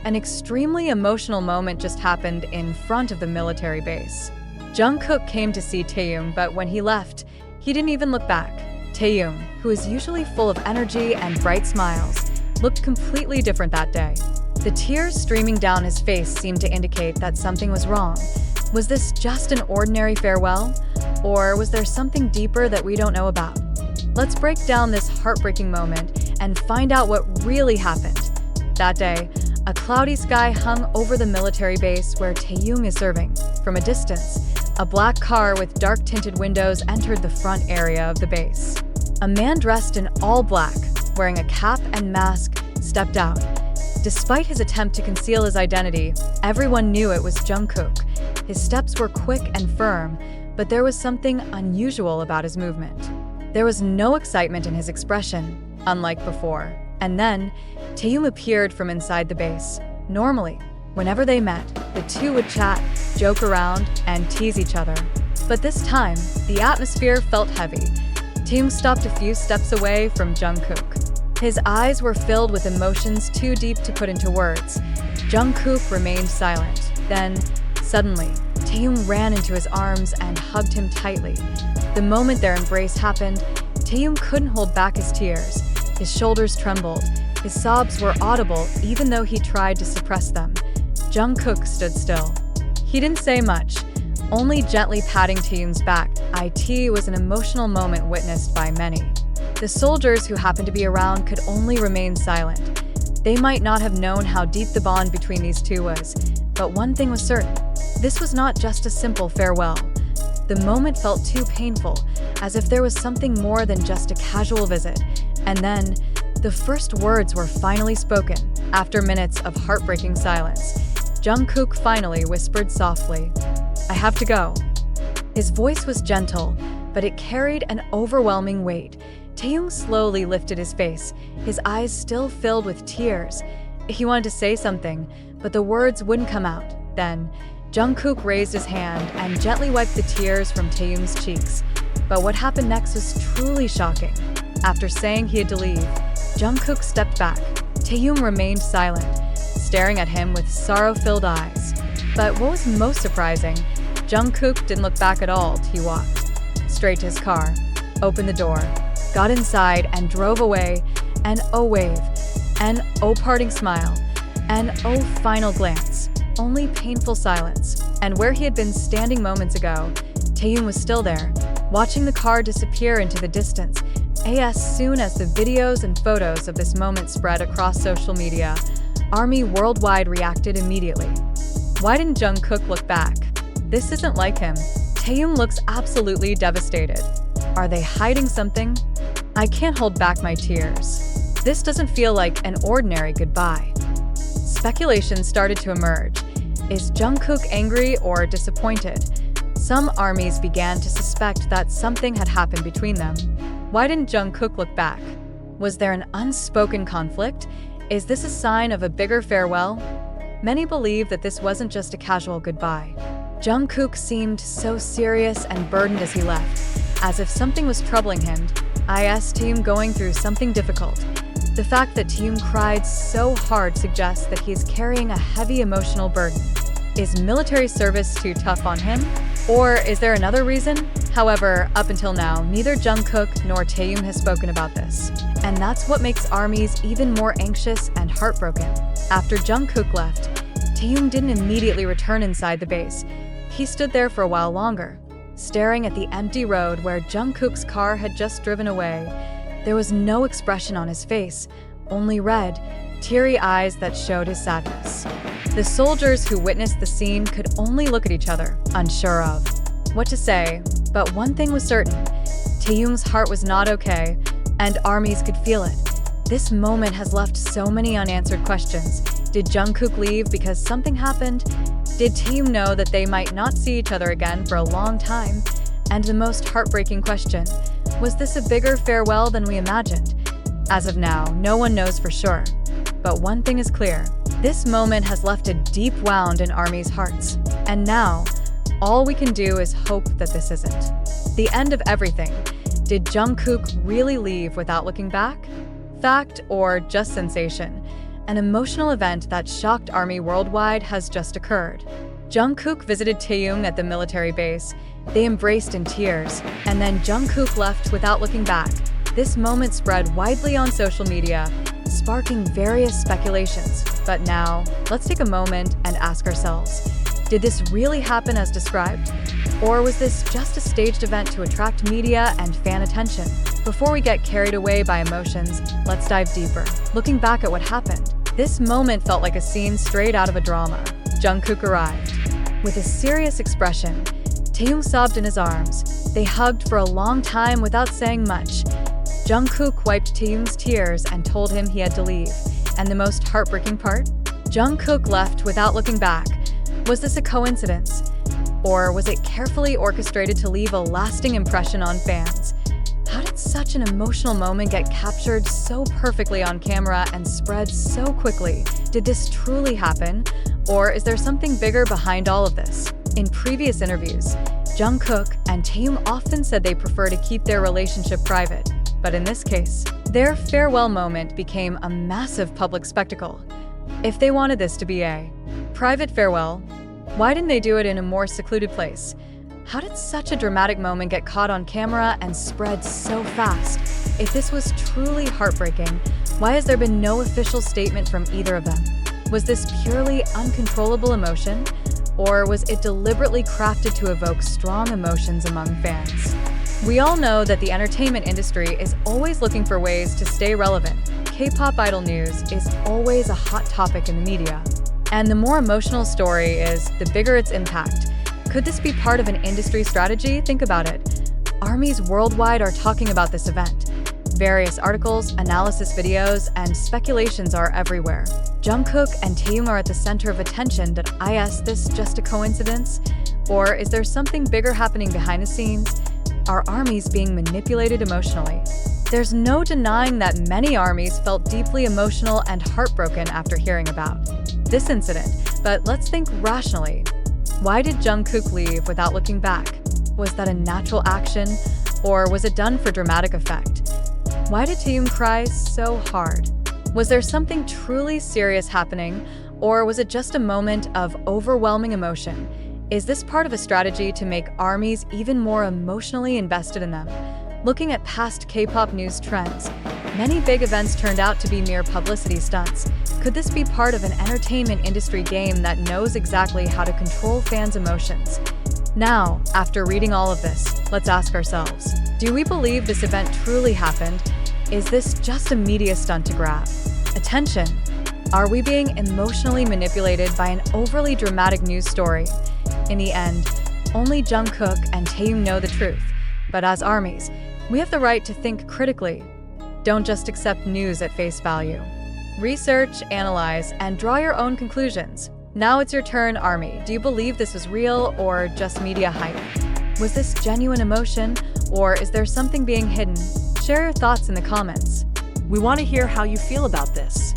An extremely emotional moment just happened in front of the military base. Jungkook came to see Taehyung, but when he left, he didn't even look back. Taehyung, who is usually full of energy and bright smiles, looked completely different that day. The tears streaming down his face seemed to indicate that something was wrong. Was this just an ordinary farewell? Or was there something deeper that we don't know about? Let's break down this heartbreaking moment and find out what really happened. That day, a cloudy sky hung over the military base where Taehyung is serving. From a distance, a black car with dark-tinted windows entered the front area of the base. A man dressed in all black, wearing a cap and mask, stepped out. Despite his attempt to conceal his identity, everyone knew it was Jungkook. His steps were quick and firm, but there was something unusual about his movement. There was no excitement in his expression, unlike before. And then, Taehyung appeared from inside the base. Normally, whenever they met, the two would chat, joke around, and tease each other. But this time, the atmosphere felt heavy. Taehyung stopped a few steps away from Jungkook. His eyes were filled with emotions too deep to put into words. Jungkook remained silent. Then, suddenly, Taehyung ran into his arms and hugged him tightly. The moment their embrace happened, Taehyung couldn't hold back his tears. His shoulders trembled. His sobs were audible even though he tried to suppress them. Jungkook stood still. He didn't say much, only gently patting Taehyung's back. It was an emotional moment witnessed by many. The soldiers who happened to be around could only remain silent. They might not have known how deep the bond between these two was, but one thing was certain. This was not just a simple farewell. The moment felt too painful, as if there was something more than just a casual visit. And then, the first words were finally spoken, after minutes of heartbreaking silence. Jungkook finally whispered softly, "I have to go." His voice was gentle, but it carried an overwhelming weight. Taehyung slowly lifted his face, his eyes still filled with tears. He wanted to say something, but the words wouldn't come out. Then, Jungkook raised his hand and gently wiped the tears from Taehyung's cheeks. But what happened next was truly shocking. After saying he had to leave, Jungkook stepped back. Taehyung remained silent, staring at him with sorrow-filled eyes. But what was most surprising, Jungkook didn't look back at all. He walked straight to his car, opened the door, got inside and drove away. An oh wave, an oh parting smile, an oh final glance. Only painful silence. And where he had been standing moments ago, Taehyung was still there, watching the car disappear into the distance. As soon as the videos and photos of this moment spread across social media, ARMY worldwide reacted immediately. Why didn't Jungkook look back? This isn't like him. Taehyung looks absolutely devastated. Are they hiding something? I can't hold back my tears. This doesn't feel like an ordinary goodbye. Speculation started to emerge. Is Jungkook angry or disappointed? Some armies began to suspect that something had happened between them. Why didn't Jungkook look back? Was there an unspoken conflict? Is this a sign of a bigger farewell? Many believe that this wasn't just a casual goodbye. Jungkook seemed so serious and burdened as he left, as if something was troubling him. Taehyung going through something difficult. The fact that Taehyung cried so hard suggests that he's carrying a heavy emotional burden. Is military service too tough on him? Or is there another reason? However, up until now, neither Jungkook nor Taehyung has spoken about this. And that's what makes armies even more anxious and heartbroken. After Jungkook left, Taehyung didn't immediately return inside the base. He stood there for a while longer, staring at the empty road where Jungkook's car had just driven away. There was no expression on his face, only red, teary eyes that showed his sadness. The soldiers who witnessed the scene could only look at each other, unsure of what to say. But one thing was certain, Taehyung's heart was not okay, and armies could feel it. This moment has left so many unanswered questions. Did Jungkook leave because something happened? Did Taehyung know that they might not see each other again for a long time? And the most heartbreaking question, was this a bigger farewell than we imagined? As of now, no one knows for sure. But one thing is clear, this moment has left a deep wound in ARMY's hearts. And now, all we can do is hope that this isn't the end of everything. Did Jungkook really leave without looking back? Fact or just sensation? An emotional event that shocked ARMY worldwide has just occurred. Jungkook visited Taehyung at the military base. They embraced in tears, and then Jungkook left without looking back. This moment spread widely on social media, sparking various speculations. But now, let's take a moment and ask ourselves, did this really happen as described? Or was this just a staged event to attract media and fan attention? Before we get carried away by emotions, let's dive deeper. Looking back at what happened, this moment felt like a scene straight out of a drama. Jungkook arrived. With a serious expression, Taehyung sobbed in his arms. They hugged for a long time without saying much. Jungkook wiped Taehyung's tears and told him he had to leave. And the most heartbreaking part? Jungkook left without looking back. Was this a coincidence? Or was it carefully orchestrated to leave a lasting impression on fans? How did such an emotional moment get captured so perfectly on camera and spread so quickly? Did this truly happen? Or is there something bigger behind all of this? In previous interviews, Jungkook and Taehyung often said they prefer to keep their relationship private. But in this case, their farewell moment became a massive public spectacle. If they wanted this to be a private farewell, why didn't they do it in a more secluded place? How did such a dramatic moment get caught on camera and spread so fast? If this was truly heartbreaking, why has there been no official statement from either of them? Was this purely uncontrollable emotion? Or was it deliberately crafted to evoke strong emotions among fans? We all know that the entertainment industry is always looking for ways to stay relevant. K-pop idol news is always a hot topic in the media. And the more emotional story is, the bigger its impact. Could this be part of an industry strategy? Think about it. ARMYs worldwide are talking about this event. Various articles, analysis videos, and speculations are everywhere. Jungkook and Taehyung are at the center of attention. Did this just a coincidence? Or is there something bigger happening behind the scenes? Are ARMYs being manipulated emotionally? There's no denying that many ARMYs felt deeply emotional and heartbroken after hearing about this incident. But let's think rationally. Why did Jungkook leave without looking back? Was that a natural action, or was it done for dramatic effect? Why did Taehyung cry so hard? Was there something truly serious happening, or was it just a moment of overwhelming emotion? Is this part of a strategy to make ARMYs even more emotionally invested in them? Looking at past K-pop news trends, many big events turned out to be mere publicity stunts. Could this be part of an entertainment industry game that knows exactly how to control fans' emotions? Now, after reading all of this, let's ask ourselves, do we believe this event truly happened? Is this just a media stunt to grab attention? Are we being emotionally manipulated by an overly dramatic news story? In the end, only Jungkook and Taehyung know the truth. But as ARMYs, we have the right to think critically. Don't just accept news at face value. Research, analyze, and draw your own conclusions. Now it's your turn, ARMY. Do you believe this was real or just media hype? Was this genuine emotion, or is there something being hidden? Share your thoughts in the comments. We want to hear how you feel about this.